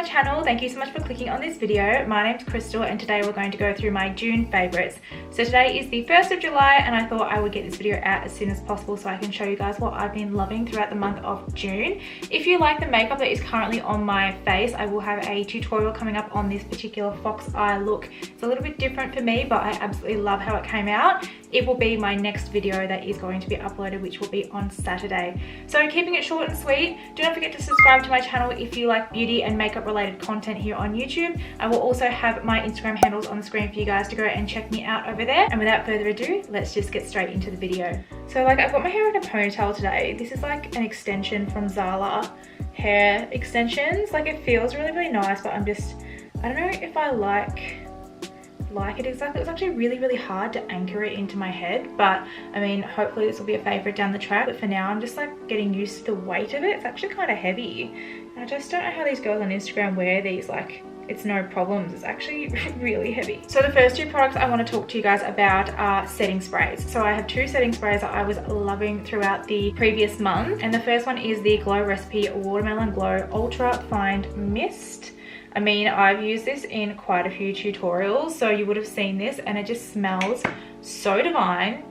channel. Thank you so much for clicking on this video. My name's Crystal and today we're going to go through my June favorites. So today is the 1st of July and I thought I would get this video out as soon as possible so I can show you guys what I've been loving throughout the month of June. If you like the makeup that is currently on my face, I will have a tutorial coming up on this particular fox eye look. It's a little bit different for me, but I absolutely love how it came out. It will be my next video that is going to be uploaded, which will be on Saturday. So keeping it short and sweet, do not forget to subscribe to my channel if you like beauty and makeup related content here on YouTube. I will also have my Instagram handles on the screen for you guys to go and check me out over there. And without further ado, let's just get straight into the video. So like I've got my hair in a ponytail today. This is like an extension from Zala hair extensions. Like it feels really, really nice, but I don't know if I like it exactly. It was actually really, really hard to anchor it into my head, but I mean, hopefully this will be a favorite down the track. But for now, I'm just like getting used to the weight of it. It's actually kind of heavy. And I just don't know how these girls on Instagram wear these, like it's no problems. It's actually really heavy. So the first two products I want to talk to you guys about are setting sprays. So I have two setting sprays that I was loving throughout the previous month. And the first one is the Glow Recipe Watermelon Glow Ultra Fine Mist. I mean, I've used this in quite a few tutorials, so you would have seen this, and it just smells so divine.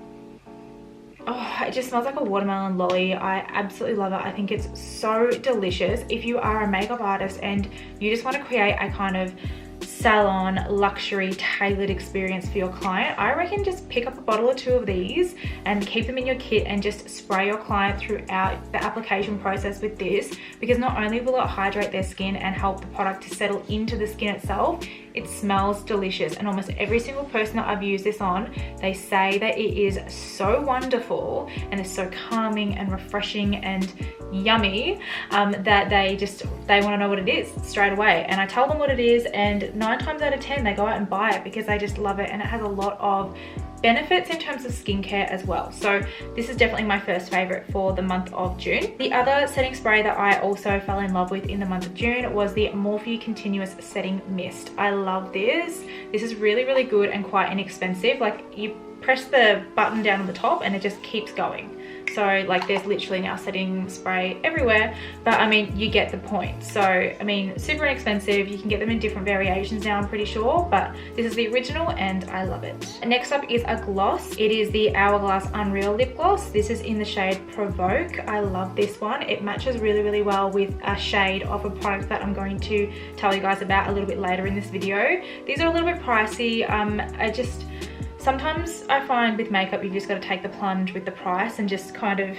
Oh, it just smells like a watermelon lolly. I absolutely love it. I think it's so delicious. If you are a makeup artist and you just want to create a kind of salon luxury tailored experience for your client, I reckon just pick up a bottle or two of these and keep them in your kit and just spray your client throughout the application process with this, because not only will it hydrate their skin and help the product to settle into the skin itself, it smells delicious. And almost every single person that I've used this on, they say that it is so wonderful and it's so calming and refreshing and yummy that they want to know what it is straight away. And I tell them what it is, and 9 times out of 10 they go out and buy it because they just love it, and it has a lot of benefits in terms of skincare as well. So this is definitely my first favorite for the month of June. The other setting spray that I also fell in love with in the month of June was the Morphe Continuous Setting Mist. I love this. This is really, really good and quite inexpensive. Like you press the button down on the top and it just keeps going. So like there's literally now setting spray everywhere, but I mean, you get the point. So I mean, super inexpensive. You can get them in different variations now, I'm pretty sure, but this is the original and I love it. Next up is a gloss. It is the Hourglass Unreal Lip Gloss. This is in the shade Provoke. I love this one. It matches really, really well with a shade of a product that I'm going to tell you guys about a little bit later in this video. These are a little bit pricey. Sometimes I find with makeup, you've just got to take the plunge with the price and just kind of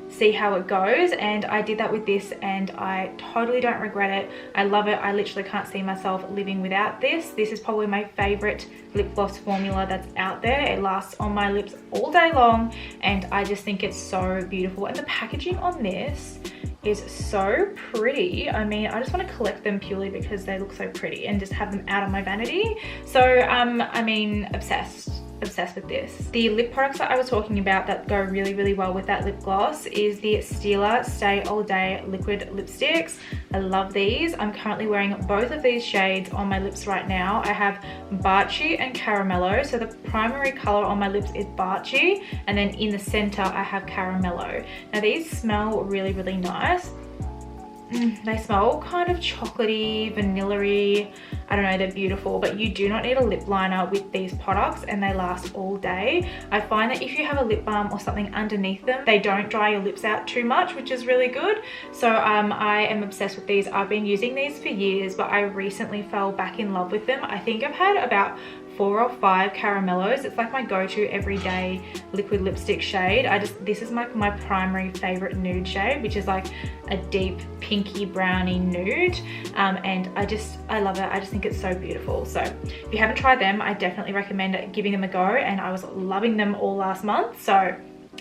see how it goes. And I did that with this and I totally don't regret it. I love it. I literally can't see myself living without this. This is probably my favorite lip gloss formula that's out there. It lasts on my lips all day long and I just think it's so beautiful. And the packaging on this is so pretty. I mean, I just want to collect them purely because they look so pretty and just have them out of my vanity. So I mean, obsessed with this. The lip products that I was talking about that go really, really well with that lip gloss is the Stila Stay All Day liquid lipsticks. I love these. I'm currently wearing both of these shades on my lips right now. I have Barchi and Caramello. So the primary color on my lips is Barchi, and then in the center I have Caramello. Now these smell really, really nice. They smell kind of chocolatey, vanilla-y. I don't know, they're beautiful, but you do not need a lip liner with these products and they last all day. I find that if you have a lip balm or something underneath them, they don't dry your lips out too much, which is really good. So I am obsessed with these. I've been using these for years, but I recently fell back in love with them. I think I've had about 4 or 5 Caramellos. It's like my go-to everyday liquid lipstick shade. This is my primary favorite nude shade, which is like a deep pinky brownie nude, and I love it. I just think it's so beautiful. So if you haven't tried them, I definitely recommend giving them a go, and I was loving them all last month, so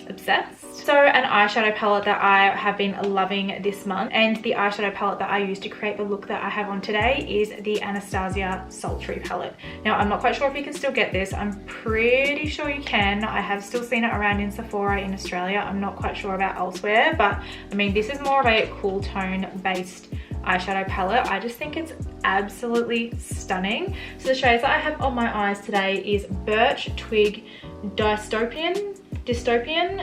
obsessed. So an eyeshadow palette that I have been loving this month, and the eyeshadow palette that I used to create the look that I have on today, is the Anastasia Sultry palette. Now I'm not quite sure if you can still get this. I'm pretty sure you can. I have still seen it around in Sephora in Australia. I'm not quite sure about elsewhere, but I mean, this is more of a cool tone based eyeshadow palette. I just think it's absolutely stunning. So the shades that I have on my eyes today is Birch, Twig, Dystopian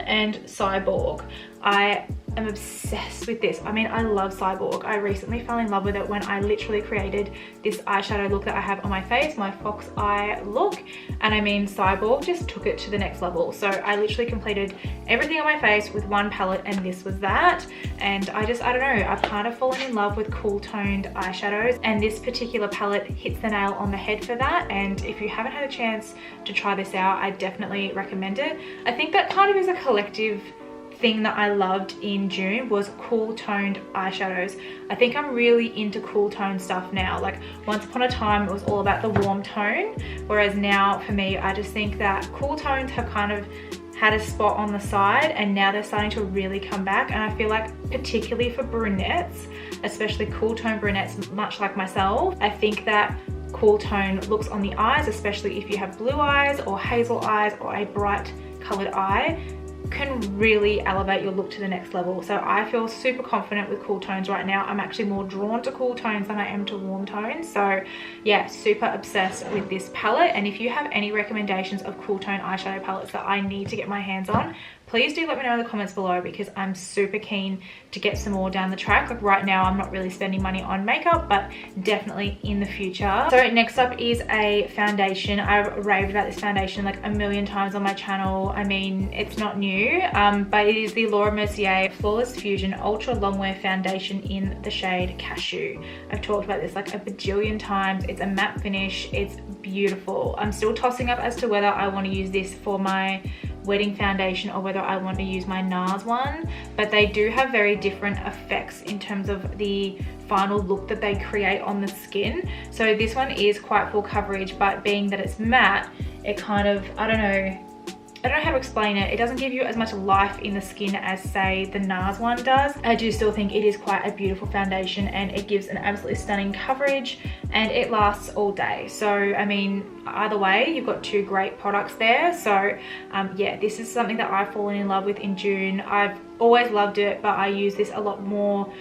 and Cyborg. I am obsessed with this. I mean, I love Cyborg. I recently fell in love with it when I literally created this eyeshadow look that I have on my face, my fox eye look. And I mean, Cyborg just took it to the next level. So I literally completed everything on my face with one palette, and this was that. And I don't know, I've kind of fallen in love with cool toned eyeshadows, and this particular palette hits the nail on the head for that. And if you haven't had a chance to try this out, I definitely recommend it. I think that kind of is a collective thing that I loved in June, was cool toned eyeshadows. I think I'm really into cool tone stuff now. Like once upon a time it was all about the warm tone, whereas now for me I just think that cool tones have kind of had a spot on the side, and now they're starting to really come back. And I feel like particularly for brunettes, especially cool tone brunettes much like myself, I think that cool tone looks on the eyes, especially if you have blue eyes or hazel eyes or a bright colored eye, can really elevate your look to the next level. So I feel super confident with cool tones right now. I'm actually more drawn to cool tones than I am to warm tones. So yeah, super obsessed with this palette. And if you have any recommendations of cool tone eyeshadow palettes that I need to get my hands on, please do let me know in the comments below, because I'm super keen to get some more down the track. Like right now I'm not really spending money on makeup, but definitely in the future. So next up is a foundation. I've raved about this foundation like a million times on my channel. I mean, it's not new, but it is the Laura Mercier Flawless Fusion Ultra Longwear Foundation in the shade Cashew. I've talked about this like a bajillion times. It's a matte finish. It's beautiful. I'm still tossing up as to whether I want to use this for my wedding foundation or whether I want to use my NARS one, but they do have very different effects in terms of the final look that they create on the skin. So this one is quite full coverage, but being that it's matte, it kind of, I don't know how to explain it. It doesn't give you as much life in the skin as say the NARS one does. I do still think it is quite a beautiful foundation, and it gives an absolutely stunning coverage, and it lasts all day. So I mean, either way, you've got two great products there. So yeah, this is something that I've fallen in love with in June. I've always loved it, but I use this a lot more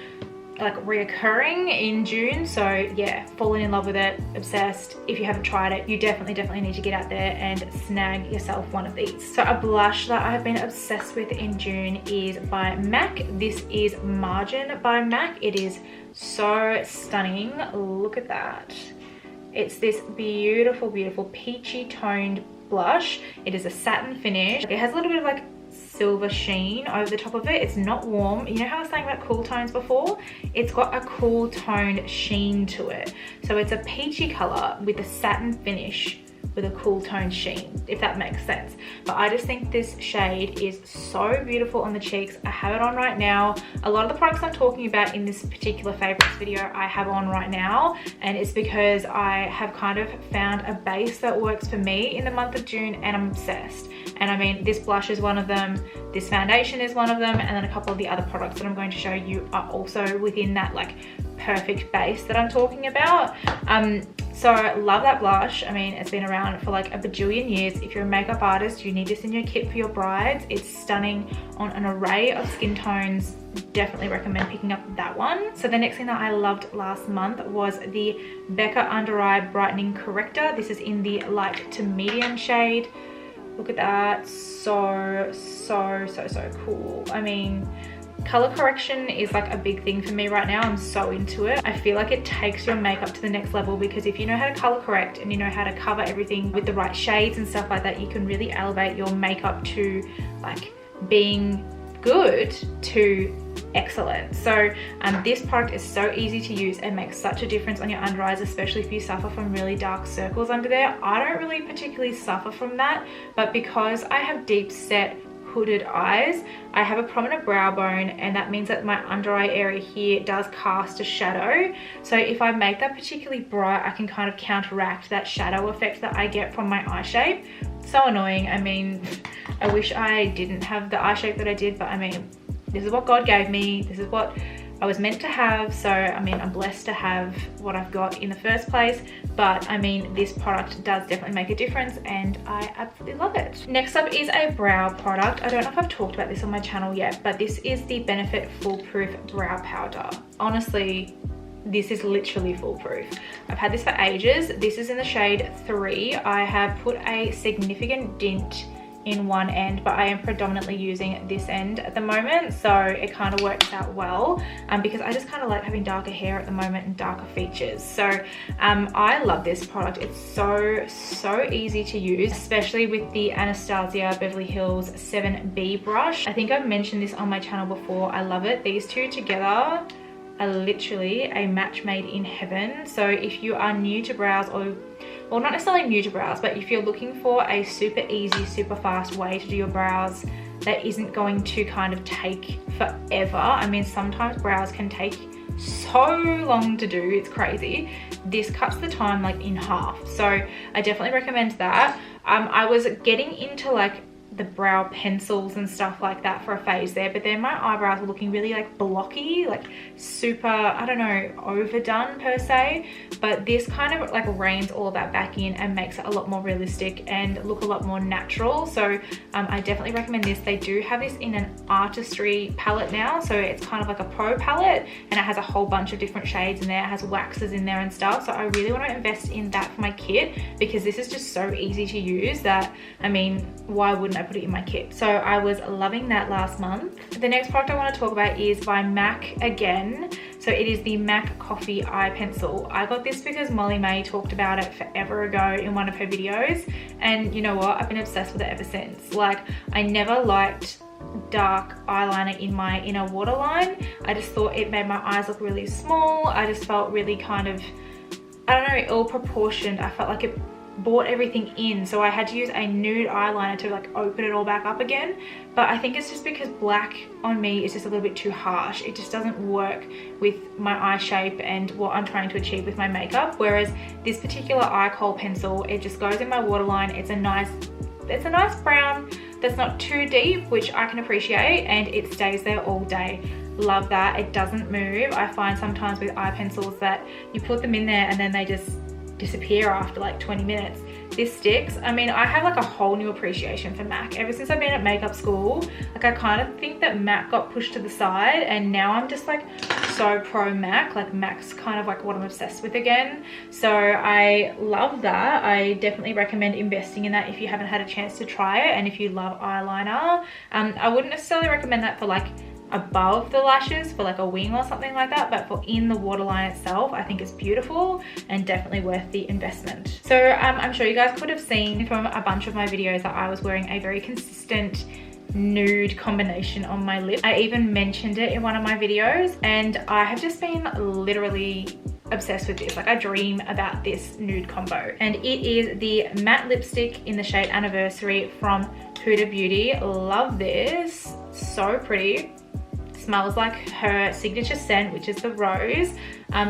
like reoccurring in June. So yeah, fallen in love with it, obsessed. If you haven't tried it, you definitely need to get out there and snag yourself one of these. So a blush that I have been obsessed with in June is by MAC. This is Margin by MAC. It is so stunning. Look at that. It's this beautiful peachy toned blush. It is a satin finish. It has a little bit of like silver sheen over the top of it. It's not warm. You know how I was saying about cool tones before? It's got a cool toned sheen to it. So it's a peachy color with a satin finish with a cool toned sheen, if that makes sense. But I just think this shade is so beautiful on the cheeks. I have it on right now. A lot of the products I'm talking about in this particular favorites video I have on right now, and it's because I have kind of found a base that works for me in the month of June, and I'm obsessed. And I mean, this blush is one of them, this foundation is one of them, and then a couple of the other products that I'm going to show you are also within that like perfect base that I'm talking about. So love that blush. I mean, it's been around for like a bajillion years. If you're a makeup artist, you need this in your kit for your brides. It's stunning on an array of skin tones. Definitely recommend picking up that one. So the next thing that I loved last month was the Becca Under Eye Brightening Corrector. This is in the light to medium shade. Look at that. So cool. I mean, color correction is like a big thing for me right now. I'm so into it. I feel like it takes your makeup to the next level, because if you know how to color correct and you know how to cover everything with the right shades and stuff like that, you can really elevate your makeup to like being good to excellent. So this product is so easy to use and makes such a difference on your under eyes, especially if you suffer from really dark circles under there. I don't really particularly suffer from that, but because I have deep set hooded eyes, I have a prominent brow bone, and that means that my under eye area here does cast a shadow. So if I make that particularly bright, I can kind of counteract that shadow effect that I get from my eye shape. So annoying. I mean, I wish I didn't have the eye shape that I did, but I mean, this is what God gave me. This is what I was meant to have. So I mean, I'm blessed to have what I've got in the first place. But I mean, this product does definitely make a difference, and I absolutely love it. Next up is a brow product. I don't know if I've talked about this on my channel yet, but this is the Benefit Foolproof Brow Powder. Honestly, this is literally foolproof. I've had this for ages. This is in the shade 3. I have put a significant dent in one end, but I am predominantly using this end at the moment, so it kind of works out well because I just kind of like having darker hair at the moment and darker features. So I love this product. It's so easy to use, especially with the Anastasia Beverly Hills 7B brush. I think I've mentioned this on my channel before. I love it. These two together are literally a match made in heaven. So if you are new to brows, or well, not necessarily new to brows, but if you're looking for a super easy, super fast way to do your brows that isn't going to kind of take forever. I mean, sometimes brows can take so long to do, it's crazy. This cuts the time like in half, so I definitely recommend that. I was getting into like the brow pencils and stuff like that for a phase there, but then my eyebrows were looking really like blocky, like super, I don't know, overdone per se, but this kind of like reins all of that back in and makes it a lot more realistic and look a lot more natural. So I definitely recommend this. They do have this in an artistry palette now, so it's kind of like a pro palette, and it has a whole bunch of different shades in there. It has waxes in there and stuff, so I really want to invest in that for my kit because this is just so easy to use that, I mean, why wouldn't I put it in my kit? So I was loving that last month. The next product I want to talk about is by MAC again. So it is the MAC Coffee Eye Pencil. I got this because Molly May talked about it forever ago in one of her videos, and you know what, I've been obsessed with it ever since. Like, I never liked dark eyeliner in my inner waterline. I just thought it made my eyes look really small. I just felt really kind of, I don't know, ill proportioned. I felt like it brought everything in, so I had to use a nude eyeliner to like open it all back up again. But I think it's just because black on me is just a little bit too harsh. It just doesn't work with my eye shape and what I'm trying to achieve with my makeup. Whereas this particular eye kohl pencil, it just goes in my waterline. It's a nice brown that's not too deep, which I can appreciate, and it stays there all day. Love that. It doesn't move. I find sometimes with eye pencils that you put them in there and then they just disappear after like 20 minutes. This sticks. I mean, I have like a whole new appreciation for MAC. Ever since I've been at makeup school, like I kind of think that MAC got pushed to the side, and now I'm just like so pro MAC. Like MAC's kind of like what I'm obsessed with again. So I love that. I definitely recommend investing in that if you haven't had a chance to try it, and if you love eyeliner. I wouldn't necessarily recommend that for like above the lashes for like a wing or something like that, but for in the waterline itself, I think it's beautiful and definitely worth the investment. So I'm sure you guys could have seen from a bunch of my videos that I was wearing a very consistent nude combination on my lip. I even mentioned it in one of my videos, and I have just been literally obsessed with this. Like, I dream about this nude combo, and it is the matte lipstick in the shade Anniversary from Huda Beauty. Love this, so pretty. Smells like her signature scent, which is the rose.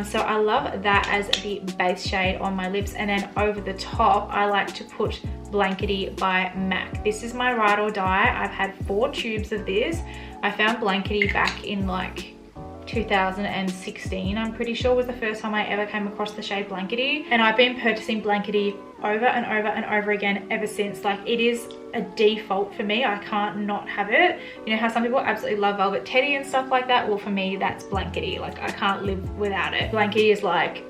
So I love that as the base shade on my lips, and then over the top I like to put Blankety by MAC. This is my ride or die. I've had 4 tubes of this. I found Blankety back in like 2016, I'm pretty sure, was the first time I ever came across the shade Blankety, and I've been purchasing Blankety over and over and over again ever since. Like, it is a default for me. I can't not have it. You know how some people absolutely love Velvet Teddy and stuff like that? Well, for me, that's Blankety. Like, I can't live without it. Blankety is like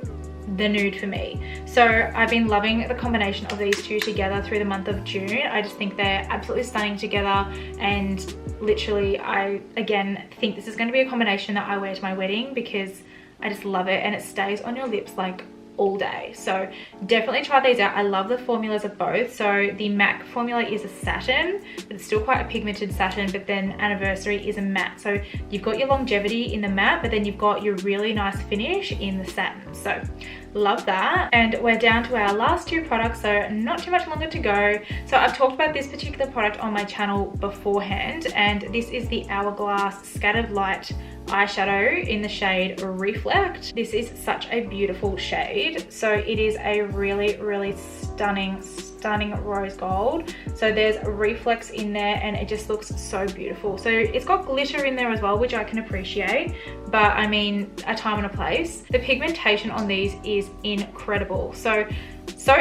the nude for me. So I've been loving the combination of these two together through the month of June. I just think they're absolutely stunning together, and literally I again think this is going to be a combination that I wear to my wedding because I just love it, and it stays on your lips like all day. So definitely try these out. I love the formulas of both. So the MAC formula is a satin, but it's still quite a pigmented satin, but then Anniversary is a matte. So you've got your longevity in the matte, but then you've got your really nice finish in the satin. So love that. And we're down to our last 2 products, so not too much longer to go. So I've talked about this particular product on my channel beforehand, and this is the Hourglass Scattered Light eyeshadow in the shade Reflect. This is such a beautiful shade. So it is a really stunning rose gold. So there's reflex in there, and it just looks so beautiful. So it's got glitter in there as well, which I can appreciate, but I mean, a time and a place. The pigmentation on these is incredible. So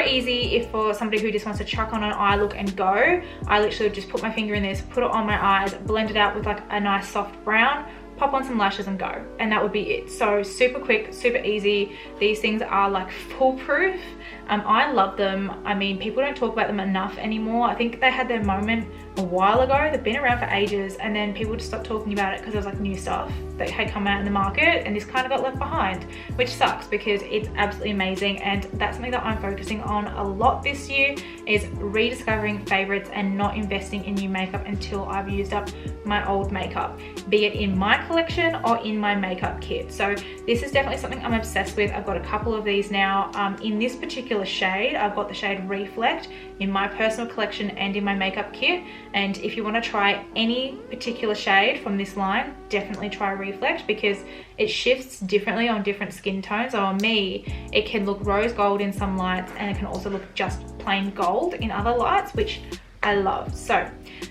easy if for somebody who just wants to chuck on an eye look and go. I literally just put my finger in this, put it on my eyes, blend it out with like a nice soft brown, pop on some lashes and go, and that would be it. So super quick, super easy. These things are like foolproof. I love them. I mean, people don't talk about them enough anymore. I think they had their moment a while ago. They've been around for ages, and then people just stopped talking about it because there was like new stuff that had come out in the market, and this kind of got left behind, which sucks because it's absolutely amazing. And that's something that I'm focusing on a lot this year, is rediscovering favorites and not investing in new makeup until I've used up my old makeup, be it in my collection or in my makeup kit. So this is definitely something I'm obsessed with. I've got a couple of these now. In this particular shade, I've got the shade Reflect in my personal collection and in my makeup kit. And if you want to try any particular shade from this line, definitely try Reflect, because it shifts differently on different skin tones. So on me, it can look rose gold in some lights, and it can also look just plain gold in other lights, which I love. So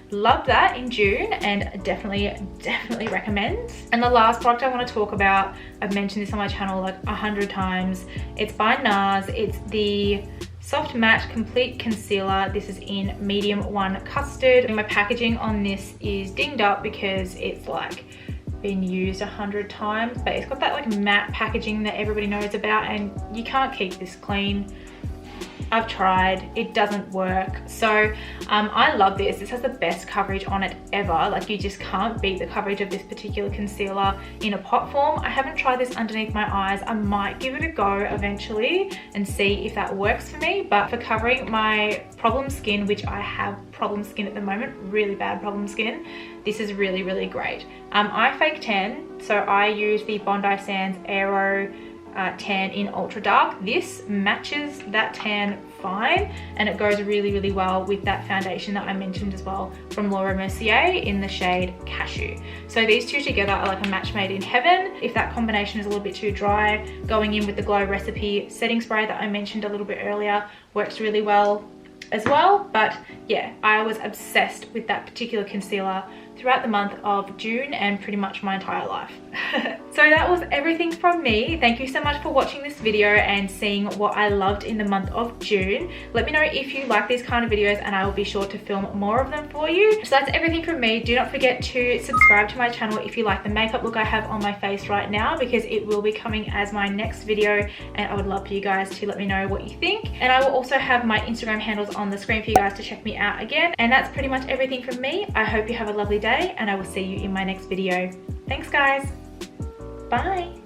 love that in June, and definitely recommend. And the last product I want to talk about, I've mentioned this on my channel like 100 times. It's by NARS. It's the Soft Matte Complete Concealer. This is in medium 1 custard. And my packaging on this is dinged up because it's like been used 100 times, but it's got that like matte packaging that everybody knows about, and you can't keep this clean. I've tried, it doesn't work. So I love this. This has the best coverage on it ever. Like, you just can't beat the coverage of this particular concealer in a pot form. I haven't tried this underneath my eyes. I might give it a go eventually and see if that works for me. But for covering my problem skin, which I have problem skin at the moment, really bad problem skin, this is really great. I fake tan, so I use the Bondi Sands Aero tan in ultra dark. This matches that tan fine, and it goes really well with that foundation that I mentioned as well from Laura Mercier in the shade Cashew. So these two together are like a match made in heaven. If that combination is a little bit too dry, going in with the Glow Recipe setting spray that I mentioned a little bit earlier works really well as well. But yeah, I was obsessed with that particular concealer throughout the month of June and pretty much my entire life. So that was everything from me. Thank you so much for watching this video and seeing what I loved in the month of June. Let me know if you like these kind of videos, and I will be sure to film more of them for you. So that's everything from me. Do not forget to subscribe to my channel if you like the makeup look I have on my face right now, because it will be coming as my next video, and I would love for you guys to let me know what you think. And I will also have my Instagram handles on the screen for you guys to check me out again. And that's pretty much everything from me. I hope you have a lovely day, and I will see you in my next video. Thanks guys. Bye.